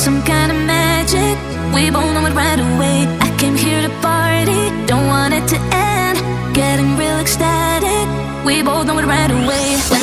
some kind of magic. We both know it right away. I came here to party, don't want it to end. Getting real ecstatic. We both know it right away.